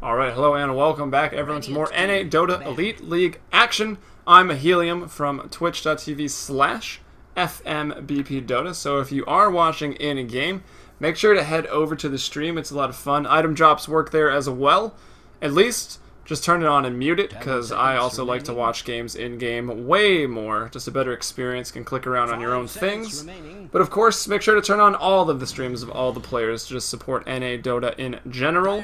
Alright, hello and welcome back everyone to more NADotA Elite League action. I'm Helium from twitch.tv/FMBPDota, so if you are watching in-game, make sure to head over to the stream. It's a lot of fun. Item drops work there as well. At least, just turn it on and mute it, because I also like to watch games in-game way more. Just a better experience, can click around on your own things. But of course, make sure to turn on all of the streams of all the players to just support NADotA in general.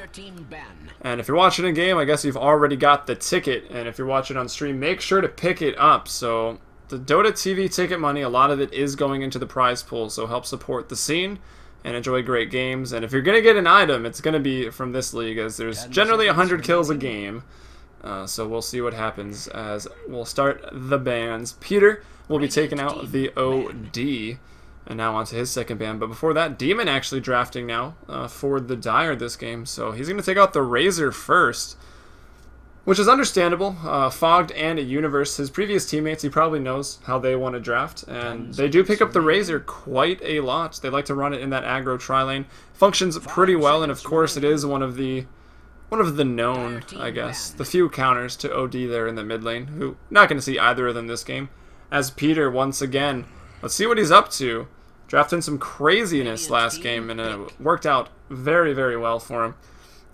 And if you're watching a game, I guess you've already got the ticket, and if you're watching on stream, make sure to pick it up. So the Dota TV ticket money, a lot of it is going into the prize pool, so help support the scene and enjoy great games. And if you're going to get an item, it's going to be from this league, as there's generally 100 kills a game. So we'll see what happens as we'll start the bans. Peter will be taking out the OD. And now on to his second ban. But before that, Demon actually drafting now for the Dire this game. So he's going to take out the Razor first, which is understandable. Fogged and Universe, his previous teammates, he probably knows how they want to draft. And they do pick up the Razor quite a lot. They like to run it in that aggro tri-lane. Functions pretty well, and of course it is one of the known, I guess, the few counters to OD there in the mid lane, who not going to see either of them this game. As Peter, once again, let's see what he's up to. Drafting some craziness last game, and it worked out very, very well for him.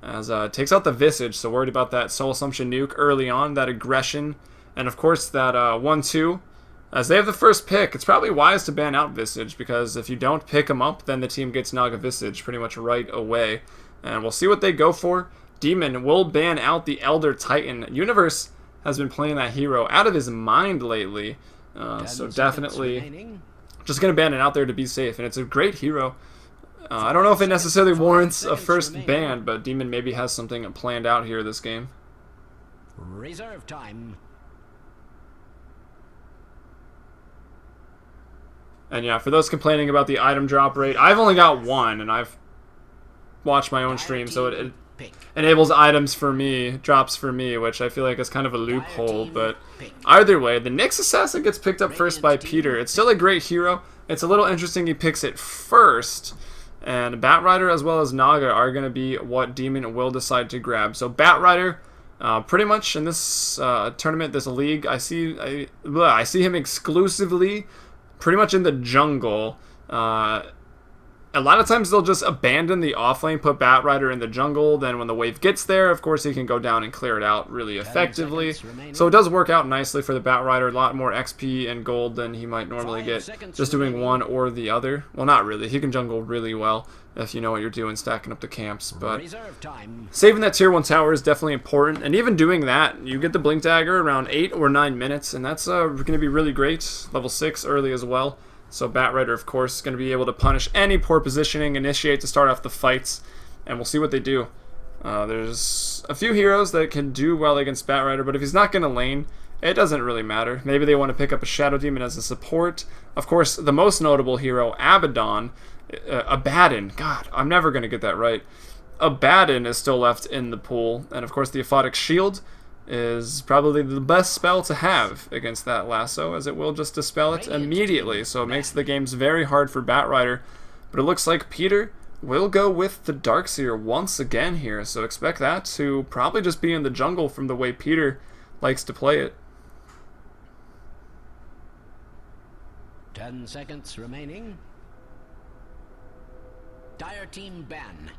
As takes out the Visage, so worried about that Soul Assumption nuke early on, that aggression, and of course that 1-2. As they have the first pick, it's probably wise to ban out Visage, because if you don't pick him up, then the team gets Naga Visage pretty much right away. And we'll see what they go for. Demon will ban out the Elder Titan. Universe has been playing that hero out of his mind lately, so definitely just going to ban it out there to be safe, and it's a great hero. I don't know if it necessarily warrants a first ban, but Demon maybe has something planned out here this game. Reserve time. And yeah, for those complaining about the item drop rate, I've only got one, and I've watched my own stream, so it enables items for me, drops for me, which I feel like is kind of a loophole. But either way, the Nyx Assassin gets picked up first by Peter. It's still a great hero. It's a little interesting he picks it first. And Batrider as well as Naga are going to be what Demon will decide to grab. So Batrider, pretty much in this tournament, this league, I see him exclusively pretty much in the jungle. A lot of times they'll just abandon the offlane, put Batrider in the jungle, then when the wave gets there, of course he can go down and clear it out really effectively. So it does work out nicely for the Batrider, a lot more XP and gold than he might normally get just doing one or the other. Well, not really. He can jungle really well if you know what you're doing, stacking up the camps. But saving that tier 1 tower is definitely important, and even doing that, you get the Blink Dagger around 8 or 9 minutes, and that's going to be really great. Level 6 early as well. So Batrider, of course, is going to be able to punish any poor positioning, initiate to start off the fights, and we'll see what they do. There's a few heroes that can do well against Batrider, but if he's not going to lane, it doesn't really matter. Maybe they want to pick up a Shadow Demon as a support. Of course, the most notable hero, Abaddon, God, I'm never going to get that right. Abaddon is still left in the pool, and of course the Aphotic Shield is probably the best spell to have against that lasso, as it will just dispel it immediately, so it makes the games very hard for Batrider. But it looks like Peter will go with the Darkseer once again here, so expect that to probably just be in the jungle from the way Peter likes to play it. 10 seconds remaining. Dire team ban.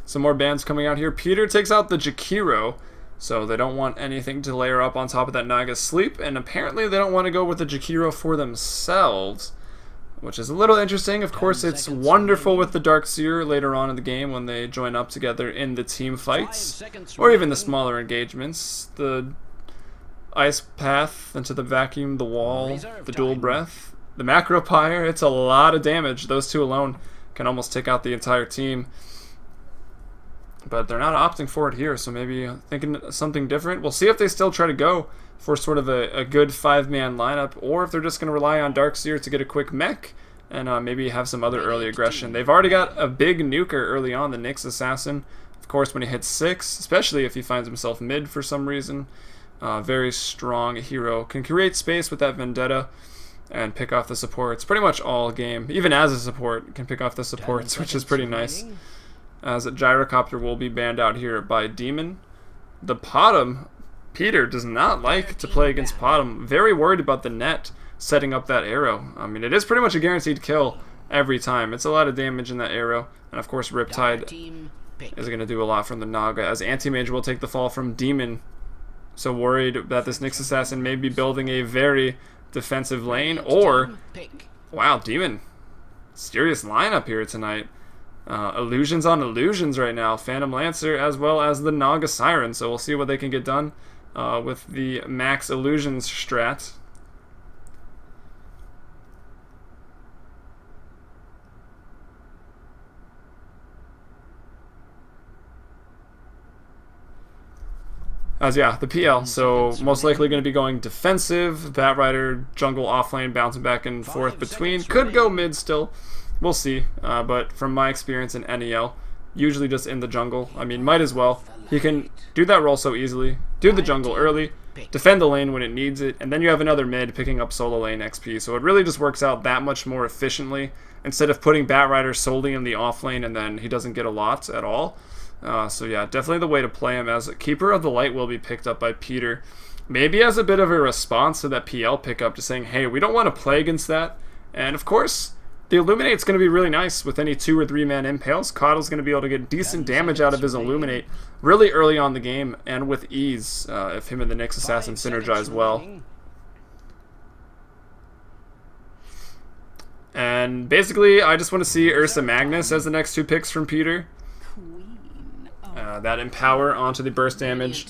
Some more bans coming out here. Peter takes out the Jakiro, so they don't want anything to layer up on top of that Naga's sleep, and apparently they don't want to go with the Jakiro for themselves, which is a little interesting. Of course, it's wonderful with the Darkseer later on in the game when they join up together in the team fights, or even the smaller engagements. The Ice Path into the Vacuum, the Wall, the Dual Breath, the Macro Pyre. It's a lot of damage. Those two alone can almost take out the entire team. But they're not opting for it here, so maybe thinking something different. We'll see if they still try to go for sort of a good 5-man lineup, or if they're just going to rely on Darkseer to get a quick mech and maybe have some other early aggression. They've already got a big nuker early on, the Nyx Assassin. Of course, when he hits 6, especially if he finds himself mid for some reason, very strong hero. Can create space with that Vendetta and pick off the supports pretty much all game. Even as a support, can pick off the supports, which is pretty nice. as a gyrocopter will be banned out here by Demon. The Potom, Peter does not like to play against Potom. Very worried about the net setting up that arrow. I mean, it is pretty much a guaranteed kill every time. It's a lot of damage in that arrow. And of course, Riptide is going to do a lot from the Naga, as Anti-Mage will take the fall from Demon. So worried that this Nyx Assassin may be building a very defensive lane, or... Wow, Demon. Serious lineup here tonight. Illusions on illusions right now. Phantom Lancer as well as the Naga Siren. So we'll see what they can get done with the max illusions strat. As yeah, the PL, so most likely going to be going defensive. Batrider, jungle, offlane, bouncing back and forth between. Could go mid still. We'll see. But from my experience in NEL, usually just in the jungle. I mean, might as well. He can do that role so easily. Do the jungle early, defend the lane when it needs it, and then you have another mid picking up solo lane XP. So it really just works out that much more efficiently instead of putting Batrider solely in the offlane and then he doesn't get a lot at all. So yeah, definitely the way to play him, as Keeper of the Light will be picked up by Peter. Maybe as a bit of a response to that PL pickup, to saying, hey, we don't want to play against that. And of course, the Illuminate's going to be really nice with any 2 or 3 man impales. Coddle's going to be able to get decent damage out of his Illuminate really early on the game and with ease if him and the Nyx Assassin synergize well. And basically, I just want to see Ursa Magnus as the next 2 picks from Peter. That Empower onto the burst damage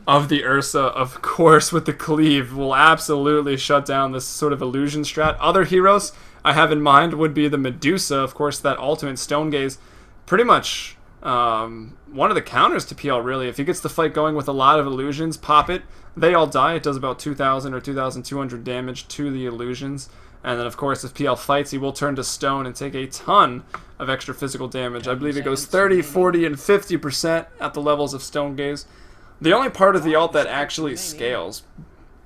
of the Ursa, of course, with the Cleave, will absolutely shut down this sort of illusion strat. Other heroes I have in mind would be the Medusa, of course, that ultimate Stone Gaze. Pretty much one of the counters to PL, really. If he gets the fight going with a lot of illusions, pop it, they all die. It does about 2,000 or 2,200 damage to the illusions. And then, of course, if PL fights, he will turn to stone and take a ton of extra physical damage. I believe it goes 30, 40, and 50% at the levels of Stone Gaze. The only part of the ult that actually scales.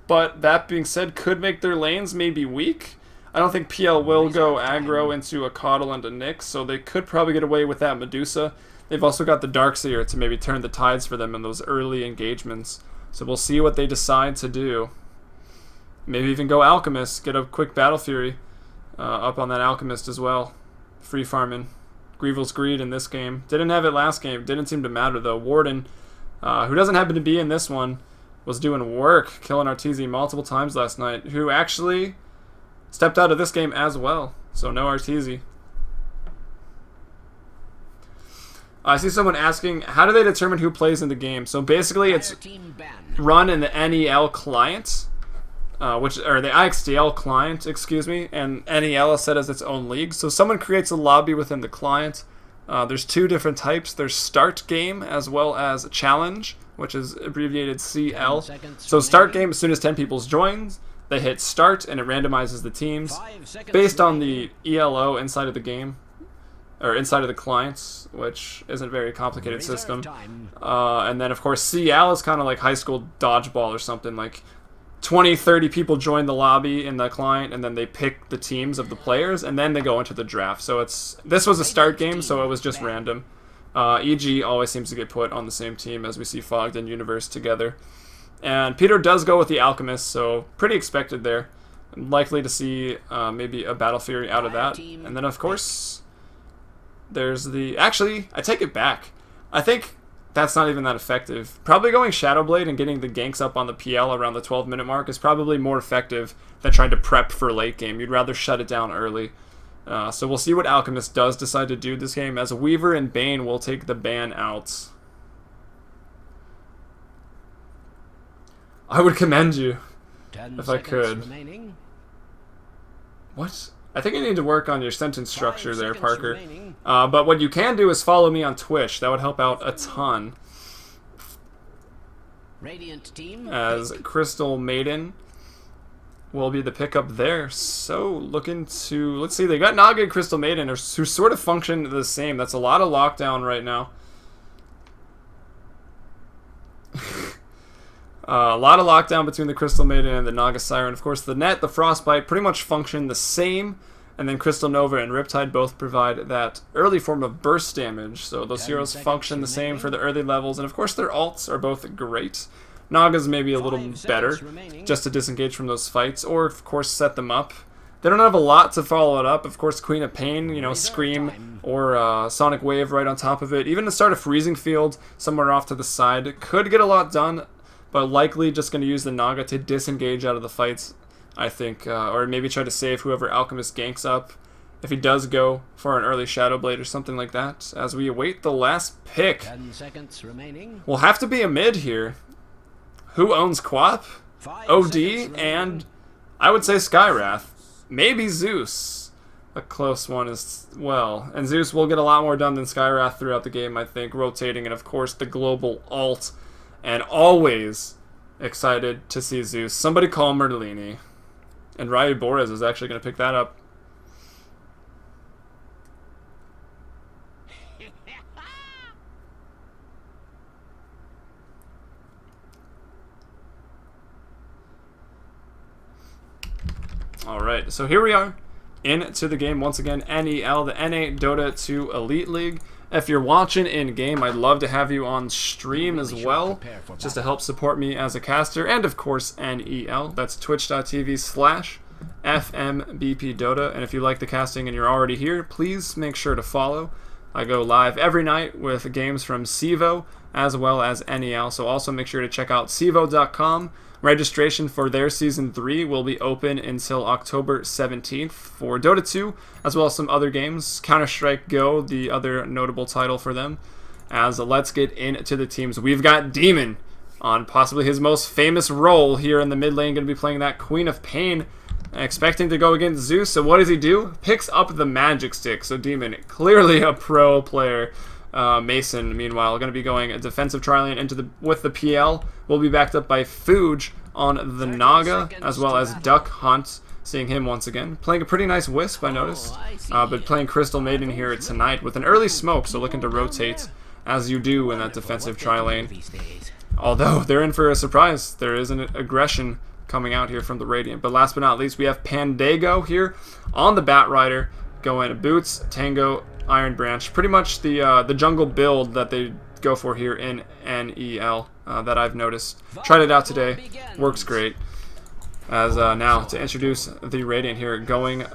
But that being said, could make their lanes maybe weak. I don't think PL will go aggro into a Coddle and a Nyx, so they could probably get away with that Medusa. They've also got the Darkseer to maybe turn the tides for them in those early engagements. So we'll see what they decide to do. Maybe even go Alchemist, get a quick Battle Fury up on that Alchemist as well. Free farming. Grievel's Greed in this game. Didn't have it last game. Didn't seem to matter though. Warden, who doesn't happen to be in this one, was doing work, killing Arteezy multiple times last night, who actually stepped out of this game as well. So no Arteezy. I see someone asking, how do they determine who plays in the game? So basically it's run in the NEL client. Or the IXDL client, excuse me, and NEL is set as its own league. So someone creates a lobby within the client. There's 2 different types. There's start game as well as challenge, which is abbreviated CL. So start game, as soon as 10 people joins, they hit start and it randomizes the teams based on the ELO inside of the game, or inside of the clients, which isn't a very complicated system. And then of course CL is kind of like high school dodgeball or something, like 20, 30 people join the lobby in the client, and then they pick the teams of the players, and then they go into the draft. So this was a start game, so it was just random. EG always seems to get put on the same team, as we see Fogged and Universe together. And Peter does go with the Alchemist, so pretty expected there. Likely to see maybe a Battle Fury out of that. And then, of course, there's the... Actually, I take it back. I think that's not even that effective. Probably going Shadowblade and getting the ganks up on the PL around the 12-minute mark is probably more effective than trying to prep for late game. You'd rather shut it down early. So we'll see what Alchemist does decide to do this game, as Weaver and Bane will take the ban out. I would commend you if I could. What? I think you need to work on your sentence structure there, Parker. But what you can do is follow me on Twitch. That would help out a ton. As Crystal Maiden will be the pickup there. So looking to... Let's see, they got Naga and Crystal Maiden who sort of function the same. That's a lot of lockdown right now. A lot of lockdown between the Crystal Maiden and the Naga Siren. Of course, the Net, the Frostbite, pretty much function the same And then Crystal Nova and Riptide both provide that early form of burst damage. So those heroes function the same for the early levels. And of course their ults are both great. Naga's maybe a little better just to disengage from those fights. Or of course set them up. They don't have a lot to follow it up. Of course Queen of Pain, you know, Scream or Sonic Wave right on top of it. Even to start a Freezing Field somewhere off to the side could get a lot done. But likely just going to use the Naga to disengage out of the fights, I think, or maybe try to save whoever Alchemist ganks up if he does go for an early Shadow Blade or something like that. As we await the last pick, 10 seconds remaining. We'll have to be a mid here. Who owns Quap? 5 OD seconds and I would say Skywrath. Maybe Zeus. A close one as well. And Zeus will get a lot more done than Skywrath throughout the game, I think, rotating, and of course the global ult. And always excited to see Zeus. Somebody call Merlini. And Ryu Boris is actually going to pick that up. Alright, so here we are into the game once again. NEL, the NADotA2 Elite League. If you're watching in-game, I'd love to have you on stream as well, just to help support me as a caster. And of course, NEL. That's twitch.tv/FMBPDota. And if you like the casting and you're already here, please make sure to follow. I go live every night with games from Civo as well as NEL. So also make sure to check out Civo.com. Registration for their Season 3 will be open until October 17th for Dota 2, as well as some other games. Counter-Strike Go, the other notable title for them. As let's get into the teams. We've got Demon on possibly his most famous role here in the mid lane, going to be playing that Queen of Pain, expecting to go against Zeus. So what does he do? Picks up the Magic Stick. So Demon, clearly a pro player. Mason, meanwhile, going to be going a defensive tri-lane into with the PL. Will be backed up by Fuge on the Naga, as well as Duck Hunt. Seeing him once again. Playing a pretty nice Wisp, I noticed. But playing Crystal Maiden here tonight with an early smoke, so looking to rotate as you do in that defensive tri-lane. Although they're in for a surprise. There is an aggression coming out here from the Radiant. But last but not least, we have Pandago here on the Batrider. Going Boots, Tango, Iron Branch, pretty much the jungle build that they go for here in NEL that I've noticed. Tried it out today, works great. As now to introduce the Radiant here, going,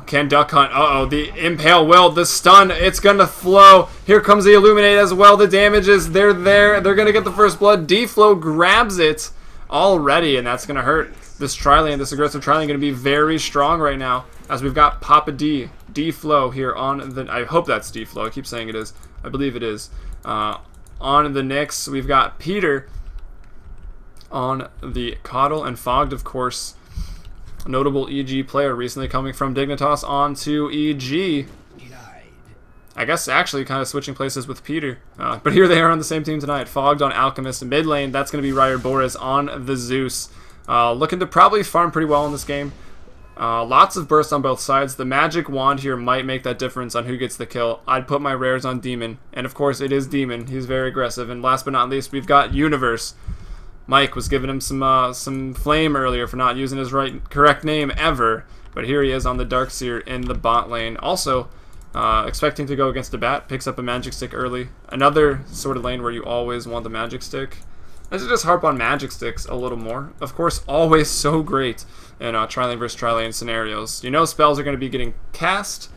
can Duck Hunt, the Impale will, the stun, it's gonna flow. Here comes the Illuminate as well, the damages, they're there, they're gonna get the first blood. D-Flow grabs it already, and that's gonna hurt. This tri-lane, this aggressive tri-lane, gonna be very strong right now, as we've got Papa D. D-Flow here on the... I hope that's D-Flow. I keep saying it is. I believe it is. On the Nyx, we've got Peter on the Coddle, and Fogged, of course, a notable EG player recently coming from Dignitas on to EG. I guess actually kind of switching places with Peter. But here they are on the same team tonight. Fogged on Alchemist. Mid lane, that's going to be Ryu Boris on the Zeus. Looking to probably farm pretty well in this game. Lots of bursts on both sides. The magic wand here might make that difference on who gets the kill. I'd put my rares on Demon, and of course it is Demon. He's very aggressive. And last but not least, we've got Universe. Mike was giving him some flame earlier for not using his correct name ever, but here he is on the Darkseer in the bot lane. Also, expecting to go against the Bat, picks up a Magic Stick early. Another sort of lane where you always want the Magic Stick. Let's just harp on Magic Sticks a little more. Of course, always so great in tri-lane versus tri-lane scenarios. You know spells are going to be getting cast,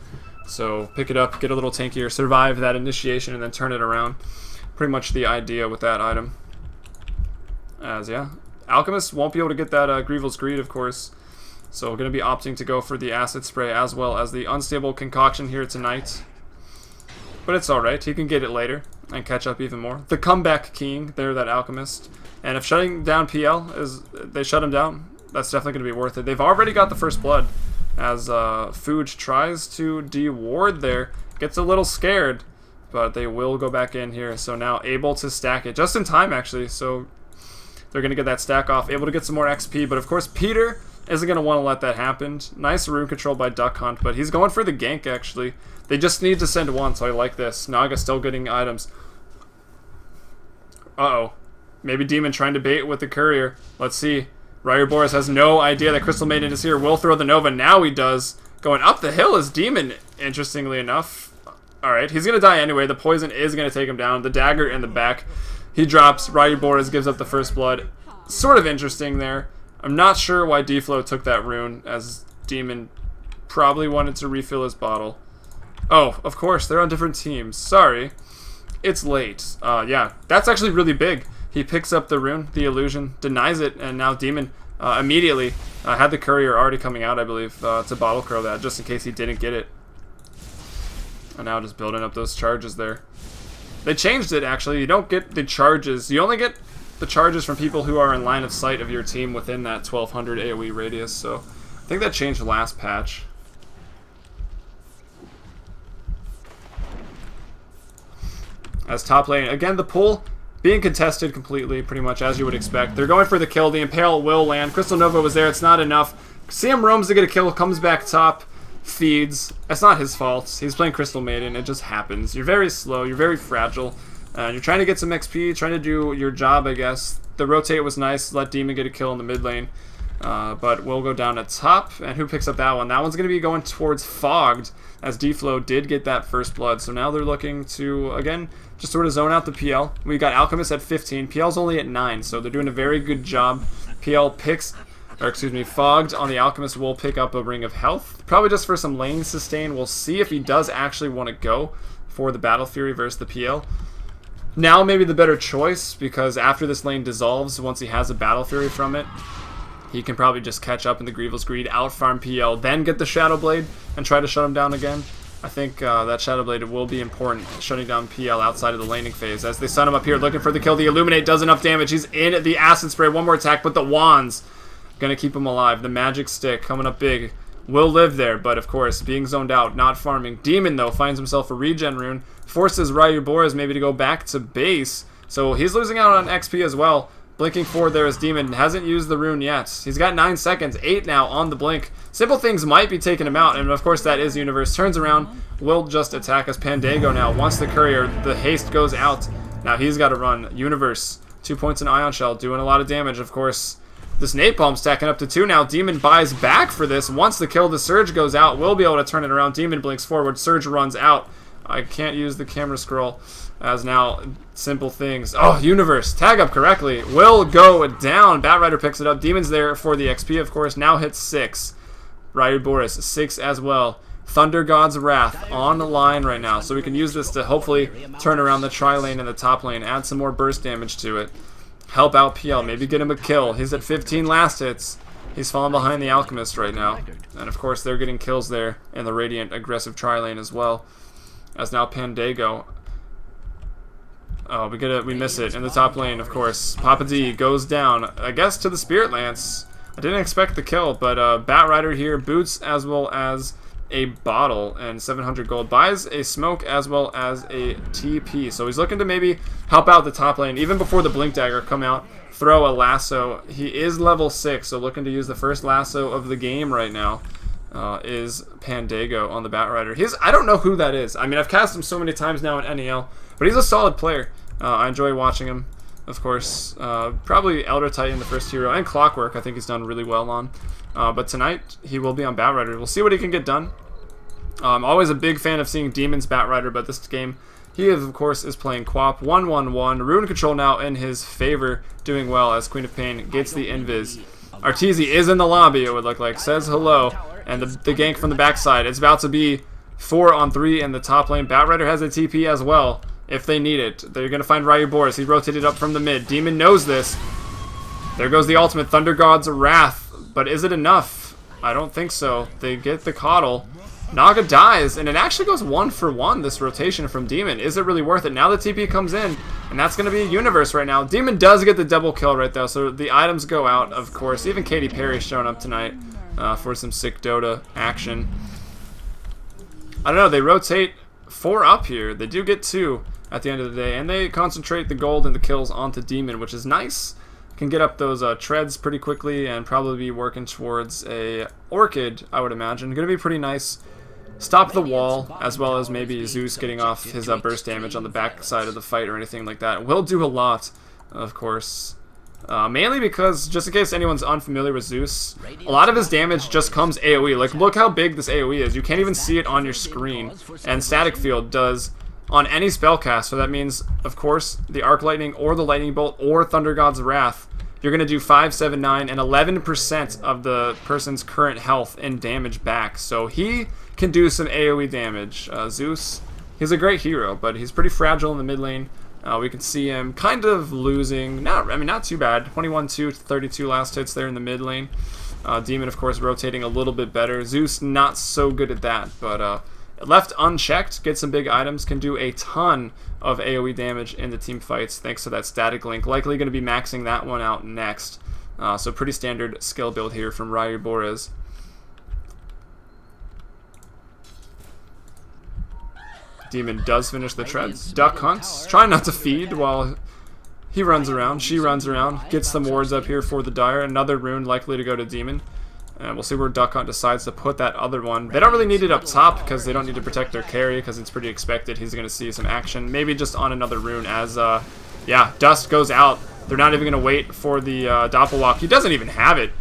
so pick it up, get a little tankier, survive that initiation, and then turn it around. Pretty much the idea with that item. As, yeah, Alchemist won't be able to get that Grievel's Greed, of course, so going to be opting to go for the Acid Spray as well as the Unstable Concoction here tonight. But it's alright, he can get it later and catch up even more. The Comeback King, there, that Alchemist. And if shutting down PL, they shut him down, that's definitely going to be worth it. They've already got the first blood, as Fuge tries to de-ward there. Gets a little scared, but they will go back in here. So now able to stack it, just in time actually, so they're going to get that stack off, able to get some more XP. But of course Peter isn't going to want to let that happen. Nice rune control by Duck Hunt, but he's going for the gank actually. They just need to send one, so I like this. Naga still getting items. Maybe Demon trying to bait with the courier. Let's see. Ryu Boris has no idea that Crystal Maiden is here. Will throw the Nova. Now he does. Going up the hill is Demon, interestingly enough. Alright, he's going to die anyway. The poison is going to take him down. The dagger in the back. He drops. Ryu Boris gives up the first blood. Sort of interesting there. I'm not sure why D-Flow took that rune, as Demon probably wanted to refill his bottle. Oh, of course, they're on different teams. Sorry. It's late. Yeah, that's actually really big. He picks up the rune, the illusion, denies it, and now Demon immediately had the courier already coming out, I believe, to bottle curl that, just in case he didn't get it. And now just building up those charges there. They changed it, actually. You don't get the charges. You only get the charges from people who are in line of sight of your team within that 1200 AoE radius, so I think that changed last patch. As top lane, again, the pull being contested completely, pretty much as you would expect. They're going for the kill. The Impale will land. Crystal Nova was there. It's not enough. Sam roams to get a kill, comes back top, feeds. It's not his fault. He's playing Crystal Maiden. It just happens. You're very slow. You're very fragile. You're trying to get some XP, trying to do your job, I guess. The rotate was nice. Let Demon get a kill in the mid lane. But we'll go down at top. And who picks up that one? That one's going to be going towards Fogged, as D-Flow did get that first blood. So now they're looking to, again, just sort of zone out the PL. We got Alchemist at 15. PL's only at 9, so they're doing a very good job. PL picks, or excuse me, Fogged on the Alchemist will pick up a Ring of Health. Probably just for some lane sustain. We'll see if he does actually want to go for the Battle Fury versus the PL. Now maybe the better choice, because after this lane dissolves, once he has a Battle Fury from it, he can probably just catch up in the Grievel's Greed, outfarm PL, then get the Shadow Blade and try to shut him down again. I think that Shadow Blade will be important, shutting down PL outside of the laning phase. As they sun him up here, looking for the kill. The Illuminate does enough damage. He's in the Acid Spray. One more attack, but the Wands going to keep him alive. The Magic Stick coming up big. Will live there, but of course, being zoned out, not farming. Demon, though, finds himself a regen rune. Forces Ryu Boris maybe to go back to base. So he's losing out on XP as well. Blinking forward there is Demon. Hasn't used the rune yet. He's got 9 seconds. 8 now on the blink. Simple Things might be taking him out. And of course that is Universe. Turns around. Will just attack us. Pandago now. Once the courier. The haste goes out. Now he's got to run. Universe. 2 points in Ion Shell. Doing a lot of damage, of course. This Napalm stacking up to 2 now. Demon buys back for this. Once the kill, the Surge goes out. Will be able to turn it around. Demon blinks forward. Surge runs out. I can't use the camera scroll. As now, Simple Things. Oh, Universe. Tag up correctly. Will go down. Batrider picks it up. Demon's there for the XP, of course. Now hits 6. Ryu Boris, 6 as well. Thunder God's Wrath on the line right now. So we can use this to hopefully turn around the tri-lane and the top lane. Add some more burst damage to it. Help out PL. Maybe get him a kill. He's at 15 last hits. He's falling behind the Alchemist right now. And of course, they're getting kills there in the Radiant aggressive tri-lane as well. As now Pandago. Oh, we miss it in the top lane, of course. Papa D goes down, I guess, to the Spirit Lance. I didn't expect the kill, but Batrider here, boots as well as a bottle and 700 gold. Buys a smoke as well as a TP. So he's looking to maybe help out the top lane, even before the Blink Dagger come out. Throw a lasso. He is level 6, so looking to use the first lasso of the game right now. Is Pandago on the Batrider. I don't know who that is. I mean, I've cast him so many times now in NEL, but he's a solid player. I enjoy watching him, of course. Probably Elder Titan, the first hero, and Clockwork I think he's done really well on. But tonight, he will be on Batrider. We'll see what he can get done. I'm always a big fan of seeing Demon's Batrider, but this game, he of course is playing Quap. 1-1-1. Rune control now in his favor, doing well as Queen of Pain gets the invis. Arteezy is in the lobby, it would look like. Says hello. And the gank from the backside. It's about to be 4-on-3 in the top lane. Batrider has a TP as well, if they need it. They're going to find Ryu Boris. He rotated up from the mid. Demon knows this. There goes the ultimate. Thunder God's Wrath. But is it enough? I don't think so. They get the Coddle. Naga dies, and it actually goes 1-for-1, this rotation from Demon. Is it really worth it? Now the TP comes in, and that's going to be a Universe right now. Demon does get the double kill right there, so the items go out, of course. Even Katy Perry's showing up tonight for some sick Dota action. I don't know, they rotate 4 up here. They do get 2 at the end of the day, and they concentrate the gold and the kills onto Demon, which is nice. Can get up those treads pretty quickly and probably be working towards a Orchid, I would imagine. Going to be pretty nice. Stop the wall, as well as maybe Zeus getting off his burst damage on the back side of the fight or anything like that. Will do a lot, of course. Mainly because, just in case anyone's unfamiliar with Zeus, a lot of his damage just comes AoE. Like, look how big this AoE is. You can't even see it on your screen. And Static Field does on any spellcast. So that means, of course, the Arc Lightning or the Lightning Bolt or Thunder God's Wrath, you're going to do 5, 7, 9, and 11% of the person's current health and damage back. So he can do some AoE damage. Zeus, he's a great hero, but he's pretty fragile in the mid lane. We can see him kind of losing, not too bad. 21-2, 32 last hits there in the mid lane. Demon, of course, rotating a little bit better. Zeus, not so good at that, but left unchecked, get some big items, can do a ton of AoE damage in the team fights thanks to that static link. Likely going to be maxing that one out next. So pretty standard skill build here from Ryu Boris. Demon does finish the treads. Duck hunts, trying not to feed while he runs around. She runs around, gets some wards up here for the Dire. Another rune likely to go to Demon. And we'll see where Duck Hunt decides to put that other one. They don't really need it up top because they don't need to protect their carry because it's pretty expected. He's going to see some action. Maybe just on another rune as, yeah, Dust goes out. They're not even going to wait for the Doppelwalk. He doesn't even have it.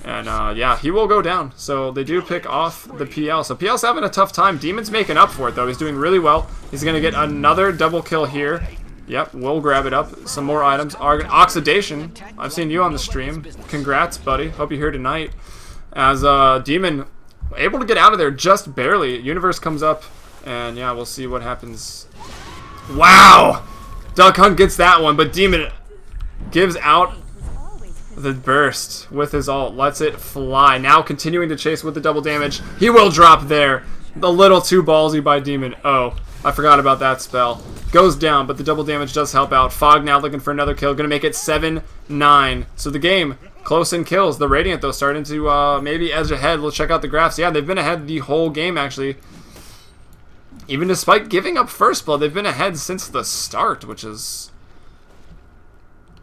And, yeah, he will go down. So they do pick off the PL. So PL's having a tough time. Demon's making up for it, though. He's doing really well. He's going to get another double kill here. Yep, we'll grab it up. Some more items. Oxidation. I've seen you on the stream. Congrats, buddy. Hope you're here tonight. As Demon able to get out of there just barely. Universe comes up. And, yeah, we'll see what happens. Wow! Duck Hunt gets that one, but Demon gives out the burst with his ult, lets it fly. Now continuing to chase with the double damage. He will drop there. A little too ballsy by Demon. Oh, I forgot about that spell. Goes down, but the double damage does help out. Fog now looking for another kill. Going to make it 7-9. So the game close in kills. The Radiant, though, starting to maybe edge ahead. Let's check out the graphs. Yeah, they've been ahead the whole game, actually. Even despite giving up first blood, they've been ahead since the start, which is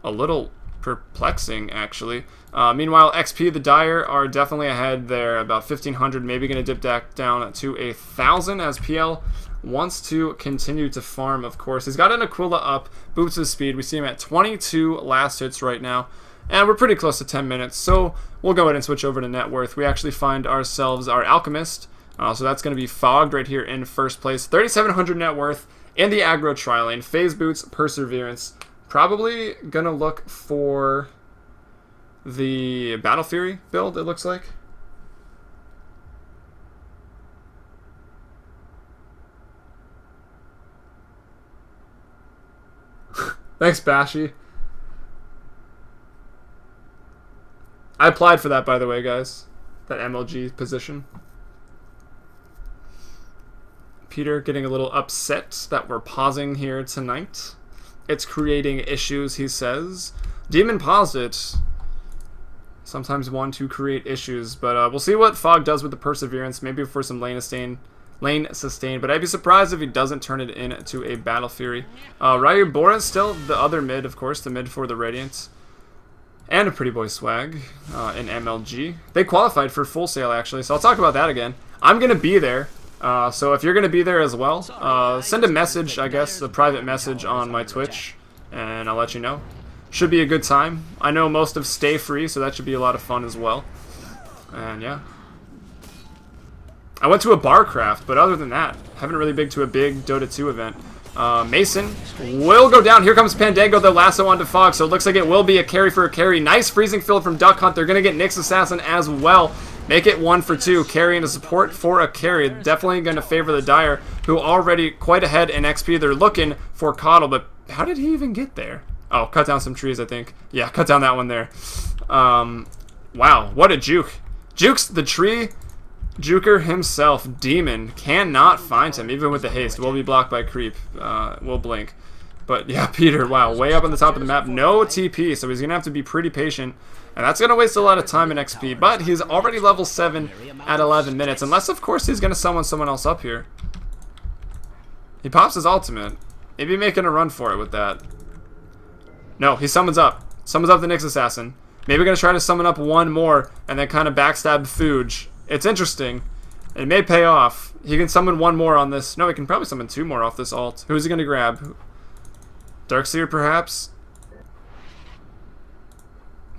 a little perplexing, actually. Meanwhile, XP, the Dire are definitely ahead there, about 1,500, maybe going to dip back down to 1,000 as PL wants to continue to farm, of course. He's got an Aquila up, boots his speed. We see him at 22 last hits right now, and we're pretty close to 10 minutes, so we'll go ahead and switch over to net worth. We actually find ourselves our Alchemist, so that's going to be Fogged right here in first place. 3,700 net worth in the aggro tri-lane. Phase boots, Perseverance. Probably gonna look for the Battle Fury build, it looks like. Thanks, Bashy. I applied for that, by the way, guys. That MLG position. Peter getting a little upset that we're pausing here tonight. It's creating issues, he says. Demon paused it. Sometimes want to create issues, but we'll see what Fog does with the Perseverance. Maybe for some lane sustain, but I'd be surprised if he doesn't turn it into a Battle Fury. Ryu Boris still the other mid, of course, the mid for the Radiant. And a Pretty Boy Swag in MLG. They qualified for Full Sail, actually, so I'll talk about that again. I'm going to be there. So if you're going to be there as well, send a message, I guess, a private message on my Twitch, and I'll let you know. Should be a good time. I know most of Stay Free, so that should be a lot of fun as well. And yeah. I went to a Barcraft, but other than that, haven't really been to a big Dota 2 event. Mason will go down. Here comes Pandango, the lasso onto Fog, so it looks like it will be a carry for a carry. Nice freezing field from Duck Hunt. They're going to get Nyx Assassin as well. Make it 1 for 2. Carry and a support for a carry. Definitely going to favor the Dire, who already quite ahead in XP. They're looking for Coddle, but how did he even get there? Oh, cut down some trees, I think. Yeah, cut down that one there. Wow, what a juke. Jukes the tree. Juker himself, Demon, cannot find him, even with the haste. Will be blocked by creep. Will blink. But yeah, Peter, wow, way up on the top of the map. No TP, so he's going to have to be pretty patient. And that's going to waste a lot of time in XP. But he's already level 7 at 11 minutes. Unless, of course, he's going to summon someone else up here. He pops his ultimate. Maybe making a run for it with that. No, he summons up. Summons up the Nyx Assassin. Maybe going to try to summon up one more and then kind of backstab Fuge. It's interesting. It may pay off. He can summon one more on this. No, he can probably summon 2 more off this ult. Who is he going to grab? Darkseer, perhaps?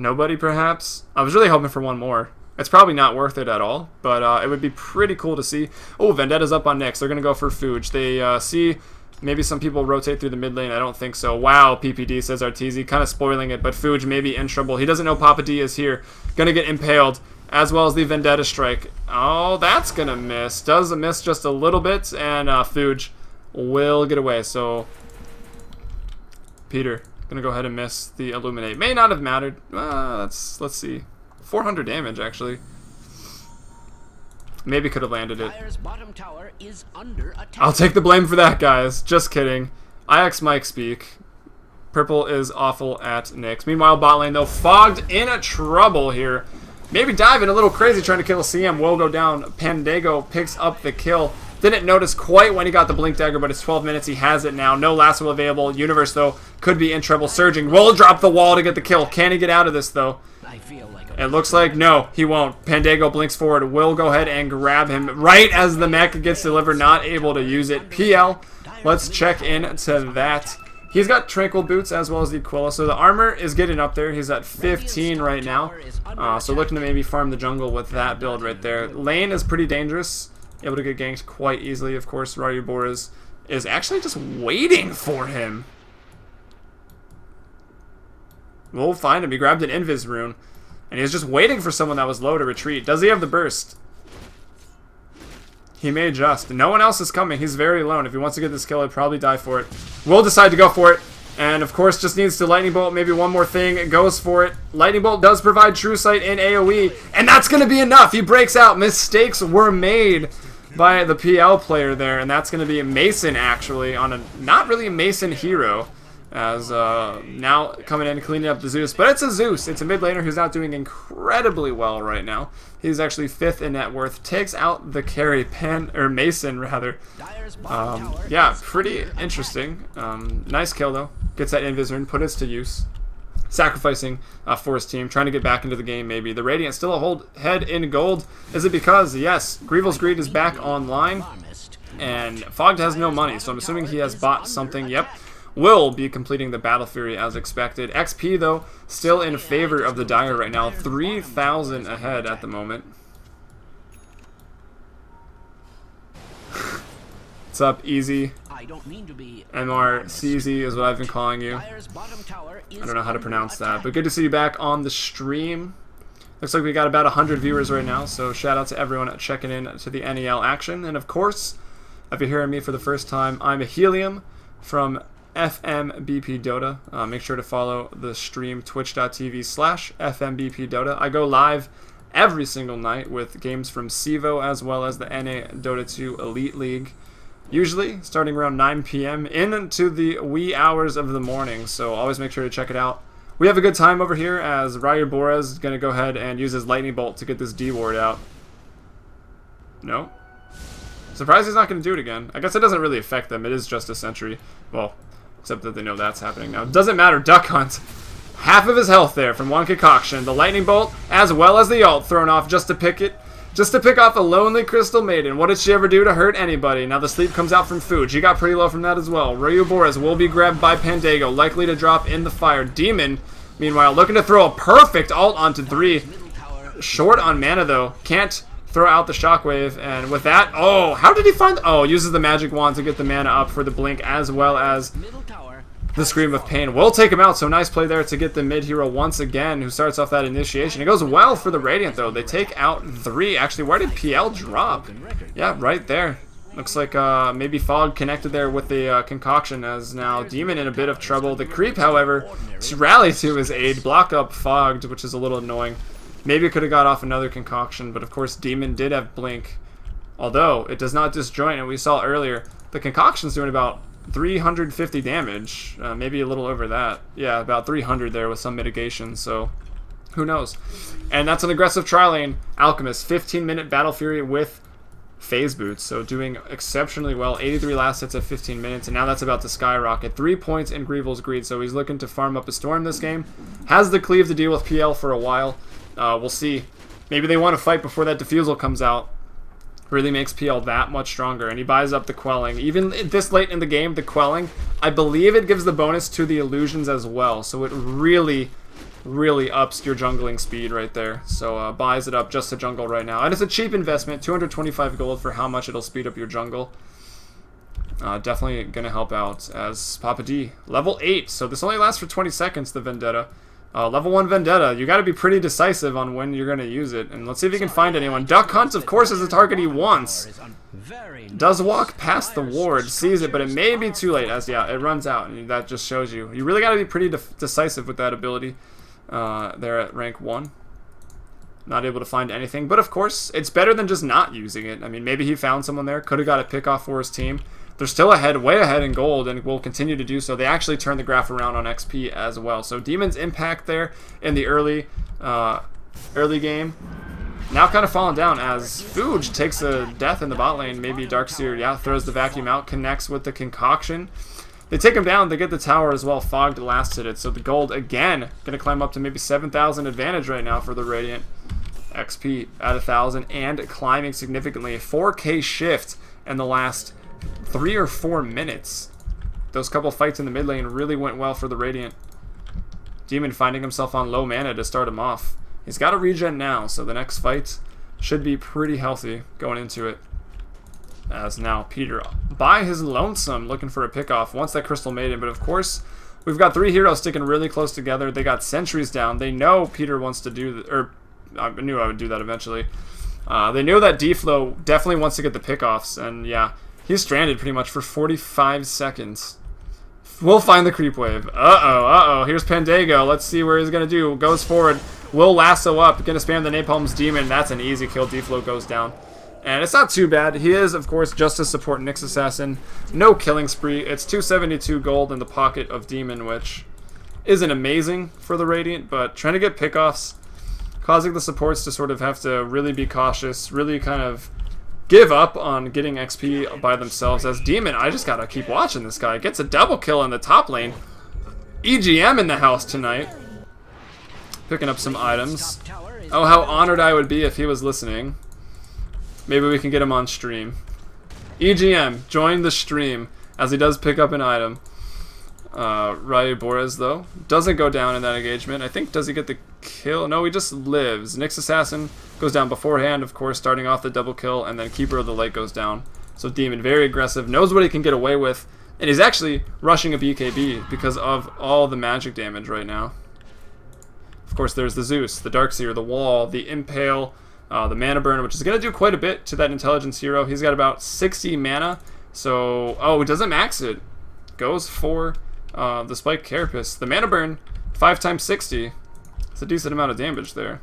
Nobody, perhaps? I was really hoping for one more. It's probably not worth it at all, but it would be pretty cool to see. Oh, Vendetta's up on next. They're going to go for Fuge. They see maybe some people rotate through the mid lane. I don't think so. Wow, PPD, says Arteezy. Kind of spoiling it, but Fuge may be in trouble. He doesn't know Papa D is here. Going to get impaled, as well as the Vendetta strike. Oh, that's going to miss. Does miss just a little bit, and Fuge will get away. So, Peter, going to go ahead and miss the Illuminate. May not have mattered. Let's see. 400 damage, actually. Maybe could have landed it. Bottom tower is under attack. I'll take the blame for that, guys. Just kidding. IX Mike speak. Purple is awful at Nyx. Meanwhile, bot lane, though, Fogged in a trouble here. Maybe diving a little crazy trying to kill CM. Will go down. Pandago picks up the kill. Didn't notice quite when he got the Blink Dagger, but it's 12 minutes. He has it now. No lasso available. Universe, though, could be in trouble. Surging. Will drop the wall to get the kill. Can he get out of this, though? I feel like It looks like no, he won't. Pandago blinks forward. Will go ahead and grab him right as the mech gets delivered. Not able to use it. PL, let's check into that. He's got Tranquil Boots as well as the Aquila, so the armor is getting up there. He's at 15 right now. So looking to maybe farm the jungle with that build right there. Lane is pretty dangerous. Able to get ganked quite easily, of course. Ryu Boris is actually just waiting for him. We'll find him. He grabbed an Invis rune. And he was just waiting for someone that was low to retreat. Does he have the burst? He may just. No one else is coming. He's very alone. If he wants to get this kill, he'd probably die for it. Will decide to go for it. And, of course, just needs to Lightning Bolt. Maybe one more thing. It goes for it. Lightning Bolt does provide True Sight in AoE. And that's going to be enough. He breaks out. Mistakes were made by the PL player there. And that's going to be Mason, actually, on a not really a Mason hero. As now coming in and cleaning up the Zeus. But it's a Zeus. It's a mid laner who's not doing incredibly well right now. He's actually 5th in net worth. Takes out the carry, Mason, rather. Yeah, pretty interesting. Nice kill, though. Gets that Invis rune, put it to use. Sacrificing for his team, trying to get back into the game, maybe. The Radiant still a head in gold. Is it because, yes, Grievel's Greed is back online, and Fogged has no money, so I'm assuming he has bought something. Yep. Will be completing the Battle Fury as expected. XP, though, still in favor of the Dire right now. 3,000 ahead at the moment. What's up, Easy? MR CZ is what I've been calling you. I don't know how to pronounce that, but good to see you back on the stream. Looks like we got about 100 viewers right now, so shout out to everyone checking in to the NEL action. And of course, if you're hearing me for the first time, I'm a Helium from FMBPDota. Make sure to follow the stream, twitch.tv/FMBPDota. I go live every single night with games from CEVO as well as the NADotA2 Elite League. Usually starting around 9 p.m. into the wee hours of the morning, so always make sure to check it out. We have a good time over here as Ryu Boris is going to go ahead and use his Lightning Bolt to get this D ward out. No? Surprised he's not going to do it again. I guess it doesn't really affect them. It is just a sentry. Well, except that they know that's happening now. Doesn't matter. Duck Hunt. Half of his health there from one concoction. The Lightning Bolt, as well as the ult thrown off just to pick it. Just to pick off a lonely Crystal Maiden. What did she ever do to hurt anybody? Now the sleep comes out from Fuge. He got pretty low from that as well. Ryu Boris will be grabbed by Pandago. Likely to drop in the fire. Demon, meanwhile, looking to throw a perfect ult onto 3. Short on mana, though. Can't throw out the shockwave. And with that, oh, how did he find... Oh, uses the magic wand to get the mana up for the blink as well as the Scream of Pain. Will take him out, so nice play there to get the mid hero once again, who starts off that initiation. It goes well for the Radiant, though. They take out 3. Actually, where did PL drop? Yeah, right there. Looks like maybe Fog connected there with the concoction, as now Demon in a bit of trouble. The Creep, however, rallied to his aid, block up Fogged, which is a little annoying. Maybe could have got off another concoction, but of course Demon did have Blink. Although, it does not disjoint, and we saw earlier, the concoction's doing about 350 damage, maybe a little over that. Yeah, about 300 there with some mitigation, so who knows. And that's an aggressive tri-lane Alchemist, 15-minute Battle Fury with Phase Boots, so doing exceptionally well. 83 last hits at 15 minutes, and now that's about to skyrocket. 3 points in Grievel's Greed, so he's looking to farm up a Storm this game. Has the cleave to deal with PL for a while. We'll see. Maybe they want to fight before that Diffusal comes out. Really makes PL that much stronger, and he buys up the Quelling. Even this late in the game, the Quelling, I believe it gives the bonus to the Illusions as well, so it really really ups your jungling speed right there. So buys it up just to jungle right now. And it's a cheap investment, 225 gold for how much it'll speed up your jungle. Definitely going to help out as Papa D. Level 8, so this only lasts for 20 seconds, the Vendetta. Level 1 Vendetta, you got to be pretty decisive on when you're going to use it. And let's see if you can find anyone. Duck Hunt, of course, is the target he wants. Does walk past the ward, sees it, but it may be too late, as, yeah, it runs out. And that just shows you. You really got to be pretty decisive with that ability there at rank 1. Not able to find anything, but of course, it's better than just not using it. I mean, maybe he found someone there, could have got a pick off for his team. They're still ahead, way ahead in gold, and will continue to do so. They actually turned the graph around on XP as well. So Demon's impact there in the early game, now kind of falling down as Fuge takes a death in the bot lane. Maybe Darkseer, yeah, throws the vacuum out, connects with the concoction. They take him down, they get the tower as well. Fogged last hit it, so the gold again going to climb up to maybe 7,000 advantage right now for the Radiant. XP at 1,000 and climbing significantly. A 4K shift in the last 3 or 4 minutes. Those couple fights in the mid lane really went well for the Radiant. Demon finding himself on low mana to start him off. He's got a regen now, so the next fight should be pretty healthy going into it. As now Peter by his lonesome looking for a pickoff once that Crystal Maiden, but of course we've got 3 heroes sticking really close together. They got sentries down. They know Peter wants to do, or I knew I would do that eventually. They knew that D-Flow definitely wants to get the pickoffs, and yeah, he's stranded pretty much for 45 seconds. We'll find the creep wave. Uh-oh. Here's Pandago. Let's see where he's going to do. Goes forward. Will lasso up. Going to spam the Napalm's Demon. That's an easy kill. D-Flow goes down. And it's not too bad. He is, of course, just to support Nyx Assassin. No killing spree. It's 272 gold in the pocket of Demon, which isn't amazing for the Radiant, but trying to get pickoffs, causing the supports to sort of have to really be cautious, really kind of give up on getting XP by themselves. As Demon, I just gotta keep watching this guy. Gets a double kill in the top lane. EGM in the house tonight. Picking up some items. Oh, how honored I would be if he was listening. Maybe we can get him on stream. EGM, join the stream as he does pick up an item. Ryu Boras, though, doesn't go down in that engagement. I think, does he get the kill? No, he just lives. Nyx Assassin goes down beforehand, of course, starting off the double kill, and then Keeper of the Lake goes down. So Demon, very aggressive, knows what he can get away with, and he's actually rushing a BKB because of all the magic damage right now. Of course, there's the Zeus, the Darkseer, the Wall, the Impale, the Mana Burn, which is going to do quite a bit to that Intelligence hero. He's got about 60 mana, so... Oh, it doesn't max it. Goes for the Spike Carapace. The Mana Burn, 5 times 60. It's a decent amount of damage there.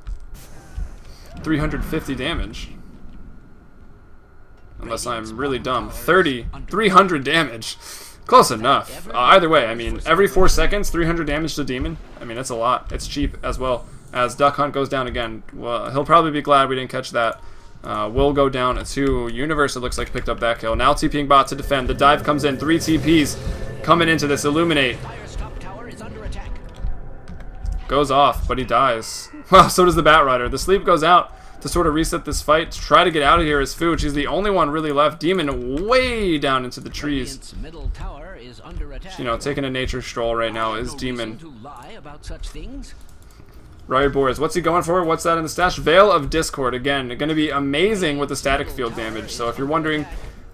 350 damage. Unless I'm really dumb. 300 damage. Close enough. Either way, I mean, every 4 seconds, 300 damage to Demon. I mean, that's a lot. It's cheap as well. As Duck Hunt goes down again. Well, he'll probably be glad we didn't catch that. Will go down to Universe, it looks like, picked up back kill. Now TPing bot to defend. The dive comes in. 3 TPs coming into this. Illuminate. Goes off, but he dies. Well, so does the Batrider. The sleep goes out to sort of reset this fight. To try to get out of here is Fuge. He's the only one really left. Demon way down into the trees. You know, taking a nature stroll right now is Demon. Riot Boars, what's he going for? What's that in the stash? Veil of Discord. Again, going to be amazing with the static field damage. So if you're wondering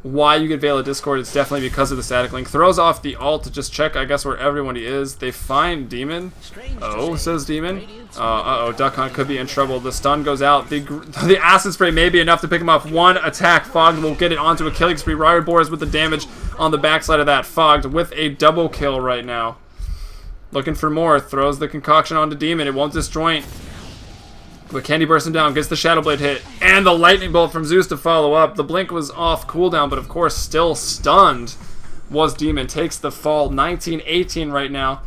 why you get Veil of Discord, it's definitely because of the static link. Throws off the ult to just check, I guess, where everyone is. They find Demon. Oh, says Demon. Uh-oh, Duck Hunt could be in trouble. The stun goes out. The Acid Spray may be enough to pick him off. One attack. Fogged will get it onto a killing spree. Riot Boars with the damage on the backside of that. Fogged with a double kill right now. Looking for more. Throws the concoction onto Demon. It won't disjoint. But Candy bursts him down. Gets the Shadow Blade hit. And the Lightning Bolt from Zeus to follow up. The Blink was off cooldown, but of course still stunned was Demon. Takes the fall. 19-18 right now.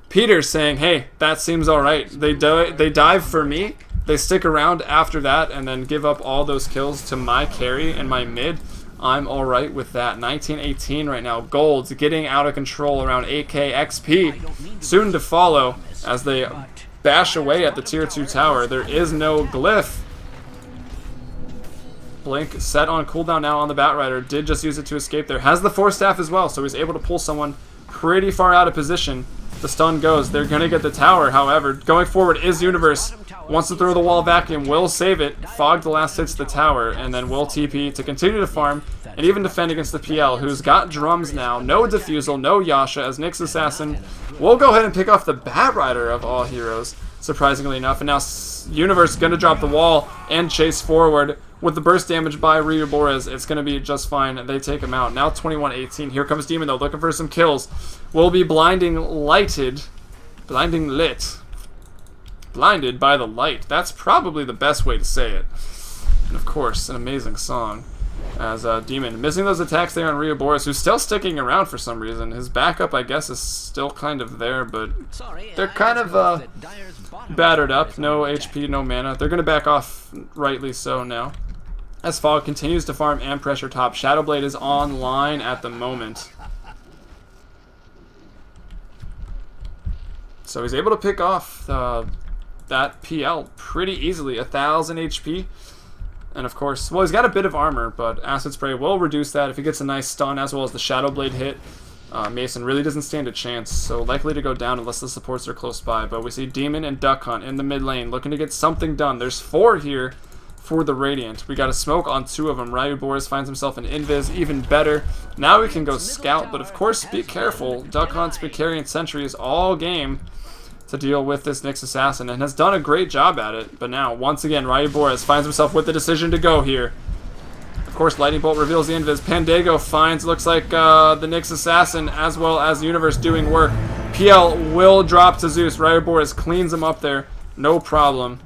Peter's saying, hey, that seems alright. They dive for me. They stick around after that and then give up all those kills to my carry and my mid. I'm alright with that. 19-18 right now. Gold's getting out of control around 8k XP. Soon to follow as they bash away at the tier 2 tower. There is no glyph. Blink set on cooldown now on the Batrider. Did just use it to escape there. Has the Force Staff as well, so he's able to pull someone pretty far out of position The stun goes. They're going to get the tower, however. Going forward is Universe. Wants to throw the wall vacuum. Will save it. Fog the last hits the tower. And then will TP to continue to farm and even defend against the PL, who's got drums now. No Diffusal, no Yasha, as Nyx Assassin will go ahead and pick off the Bat Rider of all heroes, surprisingly enough. And now Universe going to drop the wall and chase forward. With the burst damage by Ryuboras, it's going to be just fine. They take him out. Now 21-18. Here comes Demon, though, looking for some kills. Will be blinding lighted. Blinding lit. Blinded by the light. That's probably the best way to say it. And, of course, an amazing song. As Demon missing those attacks there on Ryuboras, who's still sticking around for some reason. His backup, I guess, is still kind of there, but they're kind of battered up. No HP, no mana. They're going to back off, rightly so now. As Fog continues to farm and pressure top, Shadowblade is online at the moment. So he's able to pick off that PL pretty easily. 1,000 HP. And of course, well, he's got a bit of armor, but Acid Spray will reduce that if he gets a nice stun as well as the Shadowblade hit. Mason really doesn't stand a chance, so likely to go down unless the supports are close by. But we see Demon and Duck Hunt in the mid lane looking to get something done. There's 4 here for the Radiant. We got a smoke on 2 of them. Ryuboras finds himself an invis, even better. Now we can go scout, but of course be careful. Duck Hunt's been carrying sentries all game to deal with this Nyx Assassin and has done a great job at it. But now, once again, Ryuboras finds himself with the decision to go here. Of course, Lightning Bolt reveals the invis. Pandago finds, looks like the Nyx Assassin as well as the Universe doing work. PL will drop to Zeus. Ryuboras cleans him up there. No problem.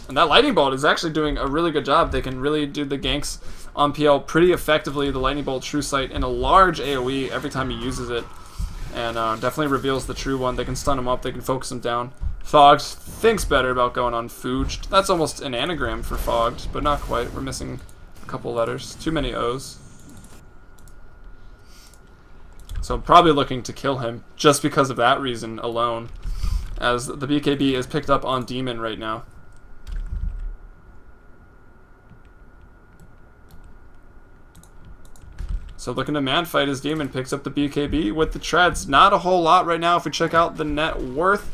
And that Lightning Bolt is actually doing a really good job. They can really do the ganks on PL pretty effectively. The Lightning Bolt True Sight in a large AoE every time he uses it. And definitely reveals the true one. They can stun him up. They can focus him down. Fogged thinks better about going on Fooged. That's almost an anagram for Fogged, but not quite. We're missing a couple letters. Too many O's. So probably looking to kill him just because of that reason alone. As the BKB is picked up on Demon right now. So looking to man fight as Demon picks up the BKB with the treads. Not a whole lot right now if we check out the net worth.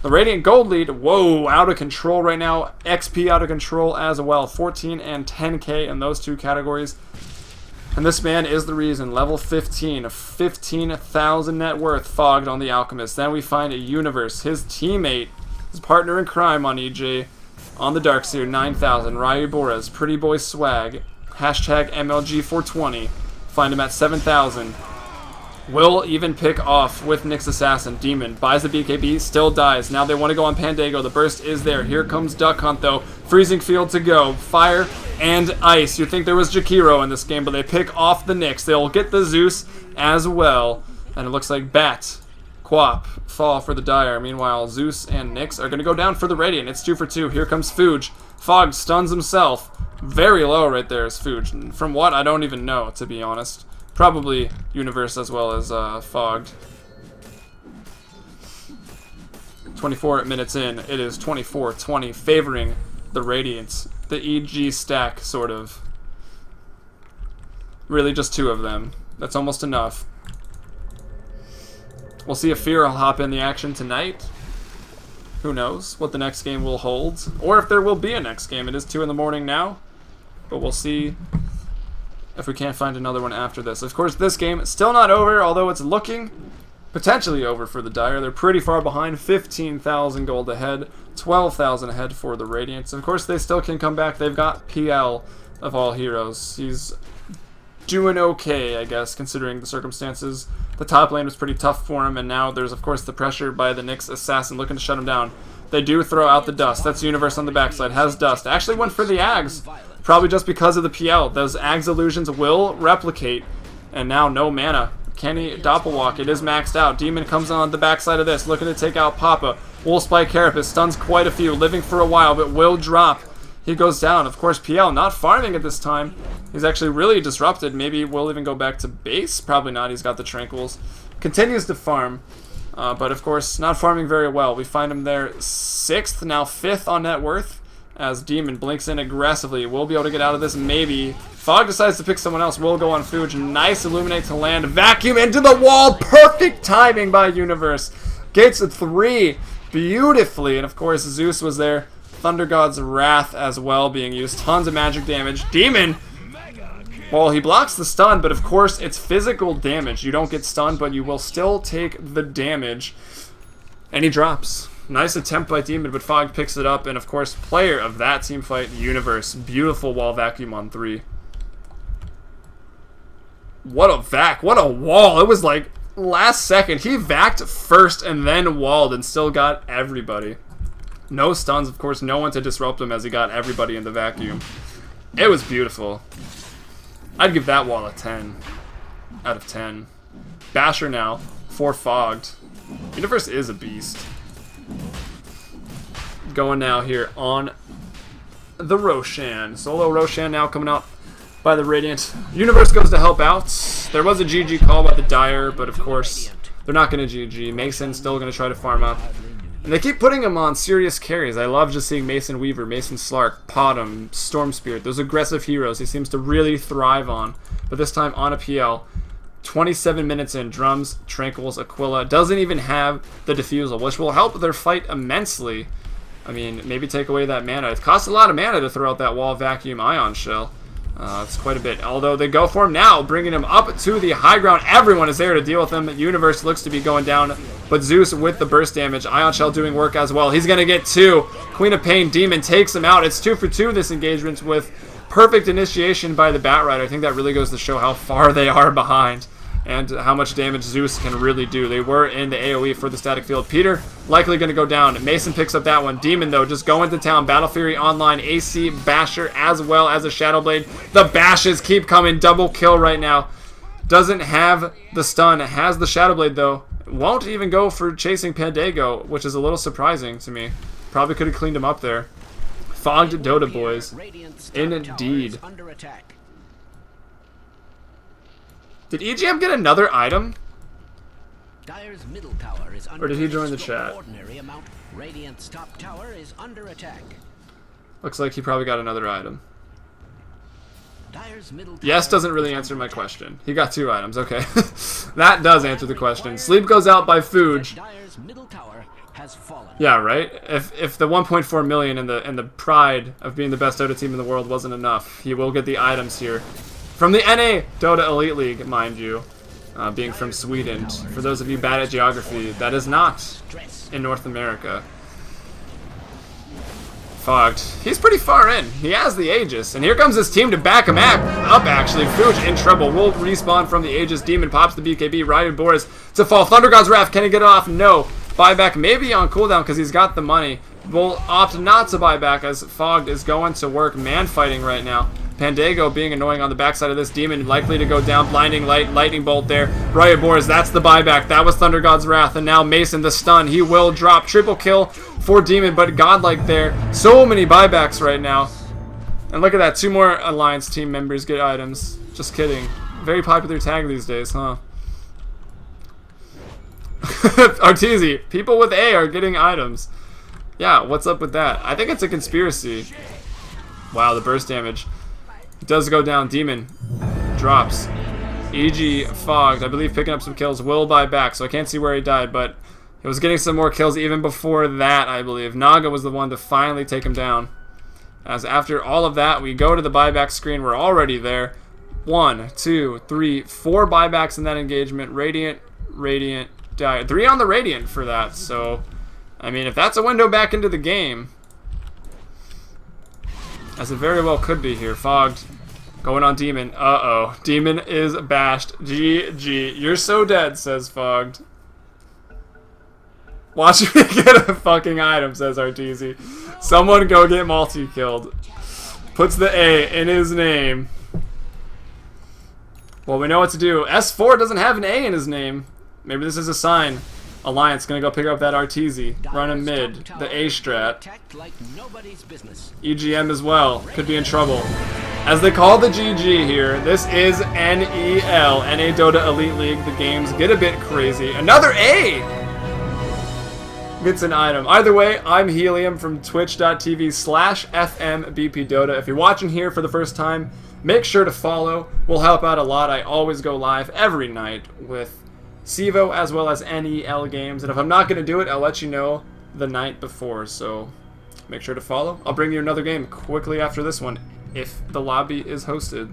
The Radiant Gold lead, whoa, out of control right now. XP out of control as well. 14 and 10k in those 2 categories. And this man is the reason. Level 15, 15,000 net worth fogged on the Alchemist. Then we find a Universe. His teammate, his partner in crime on EJ, on the Darkseer, 9,000. Ryuboras, Pretty Boy Swag. Hashtag MLG420. Find him at 7,000. Will even pick off with Nyx Assassin. Demon buys the BKB, still dies. Now they want to go on Pandago. The burst is there. Here comes Duck Hunt, though. Freezing Field to go. Fire and Ice. You'd think there was Jakiro in this game, but they pick off the Nyx. They'll get the Zeus as well. And it looks like Bat, Quap fall for the Dire. Meanwhile, Zeus and Nyx are going to go down for the Radiant. It's 2 for 2. Here comes Foog. Fog stuns himself. Very low right there is Foog. From what, I don't even know, to be honest. Probably Universe as well as Fogged. 24 minutes in, it is 24-20, favoring the Radiants. The EG stack, sort of. Really just 2 of them. That's almost enough. We'll see if Fear will hop in the action tonight. Who knows what the next game will hold. Or if there will be a next game. It is 2 in the morning now. But we'll see if we can't find another one after this. Of course, this game is still not over, although it's looking potentially over for the Dire. They're pretty far behind, 15,000 gold ahead, 12,000 ahead for the Radiants. Of course, they still can come back. They've got PL of all heroes. He's doing okay, I guess, considering the circumstances. The top lane was pretty tough for him, and now there's, of course, the pressure by the Nyx Assassin looking to shut him down. They do throw out the Dust. That's Universe on the backside. Has Dust. Actually went for the Ags. Probably just because of the PL. Those Ags illusions will replicate. And now no mana. Can he doppelwalk? It is maxed out. Demon comes on the backside of this, looking to take out Papa. Wolfspike Carapace stuns quite a few, living for a while, but will drop. He goes down. Of course, PL not farming at this time. He's actually really disrupted. Maybe we'll even go back to base. Probably not. He's got the Tranquils. Continues to farm. But of course, not farming very well. We find him there 6th, now 5th on net worth. As Demon blinks in aggressively. We'll be able to get out of this, maybe. Fog decides to pick someone else. We'll go on Fuge. Nice Illuminate to land. Vacuum into the wall. Perfect timing by Universe. Gets a 3 beautifully. And of course, Zeus was there. Thunder God's Wrath as well being used. Tons of magic damage. Demon, well, he blocks the stun, but of course, it's physical damage. You don't get stunned, but you will still take the damage. And he drops. Nice attempt by Demon, but Fog picks it up. And of course, player of that team fight, Universe. Beautiful wall vacuum on 3. What a vac. What a wall. It was like last second. He vacked first and then walled and still got everybody. No stuns, of course. No one to disrupt him as he got everybody in the vacuum. It was beautiful. I'd give that wall a 10 out of 10. Basher now for Fogged. Universe is a beast. Going now here on the Roshan. Solo Roshan now coming out by the Radiant. Universe goes to help out. There was a GG call by the Dire, but of course they're not going to GG. Mason still going to try to farm up. And they keep putting him on serious carries. I love just seeing Mason Weaver, Mason Slark, Potom, Storm Spirit. Those aggressive heroes he seems to really thrive on. But this time on a PL. 27 minutes in, Drums, Tranquils, Aquila. Doesn't even have the Diffusal, which will help their fight immensely. I mean, maybe take away that mana. It costs a lot of mana to throw out that wall vacuum ion shell. It's quite a bit. Although they go for him now, bringing him up to the high ground. Everyone is there to deal with him. Universe looks to be going down, but Zeus with the burst damage. Ion shell doing work as well. He's going to get 2. Queen of Pain Demon takes him out. It's 2 for 2 this engagement with perfect initiation by the Batrider. I think that really goes to show how far they are behind and how much damage Zeus can really do. They were in the AoE for the static field. Peter likely going to go down. Mason picks up that one. Demon, though, just going to town. Battle Fury online. AC, Basher, as well as a Shadow Blade. The bashes keep coming. Double kill right now. Doesn't have the stun. Has the Shadow Blade, though. Won't even go for chasing Pandego, which is a little surprising to me. Probably could have cleaned him up there. Fogged Dota boys. Indeed. Did EGM get another item? Dire's middle tower is under Or did he join the chat? Radiant's top tower is under attack. Looks like he probably got another item. Dire's middle Yes doesn't really answer my question. He got 2 items, okay. That does answer the question. Sleep goes out by Fuge. Dire's middle tower has fallen. Yeah, right? If the 1.4 million and the pride of being the best Dota team in the world wasn't enough, he will get the items here. From the NADotA Elite League, mind you, being from Sweden. For those of you bad at geography, that is not in North America. Fogged. He's pretty far in. He has the Aegis. And here comes his team to back him up, actually. Fuge in trouble. Will respawn from the Aegis. Demon pops the BKB. Riot Boris to fall. Thunder God's Wrath. Can he get it off? No. Buyback maybe on cooldown because he's got the money. Will opt not to buy back as Fogged is going to work man fighting right now. Pandego being annoying on the backside of this. Demon likely to go down. Blinding Light, Lightning Bolt there. Riot Boris, that's the buyback. That was Thunder God's Wrath. And now Mason, the stun. He will drop. Triple kill for Demon, but godlike there. So many buybacks right now. And look at that. 2 more Alliance team members get items. Just kidding. Very popular tag these days, huh? Arteezy, people with A are getting items. Yeah, what's up with that? I think it's a conspiracy. Wow, the burst damage. Does go down. Demon drops. EG Fogged, I believe, picking up some kills. Will buy back, so I can't see where he died, but he was getting some more kills even before that, I believe. Naga was the one to finally take him down. As after all of that, we go to the buyback screen. We're already there. 1, 2, 3, 4 buybacks in that engagement. Radiant, Dire. 3 on the Radiant for that, so I mean, if that's a window back into the game, as it very well could be here. Fogged going on Demon. Uh-oh. Demon is bashed. GG. You're so dead, says Fogged. Watch me get a fucking item, says Arteezy. Someone go get multi-killed. Puts the A in his name. Well, we know what to do. S4 doesn't have an A in his name. Maybe this is a sign. Alliance gonna go pick up that Arteezy. Run him mid. The A strat. EGM as well. Could be in trouble. As they call the GG here, this is NEL. NADotA Elite League. The games get a bit crazy. Another A! gets an item. Either way, I'm Helium from twitch.tv/FMBPDota. If you're watching here for the first time, make sure to follow. We'll help out a lot. I always go live every night with CEVO as well as NEL games. And if I'm not going to do it, I'll let you know the night before. So make sure to follow. I'll bring you another game quickly after this one if the lobby is hosted.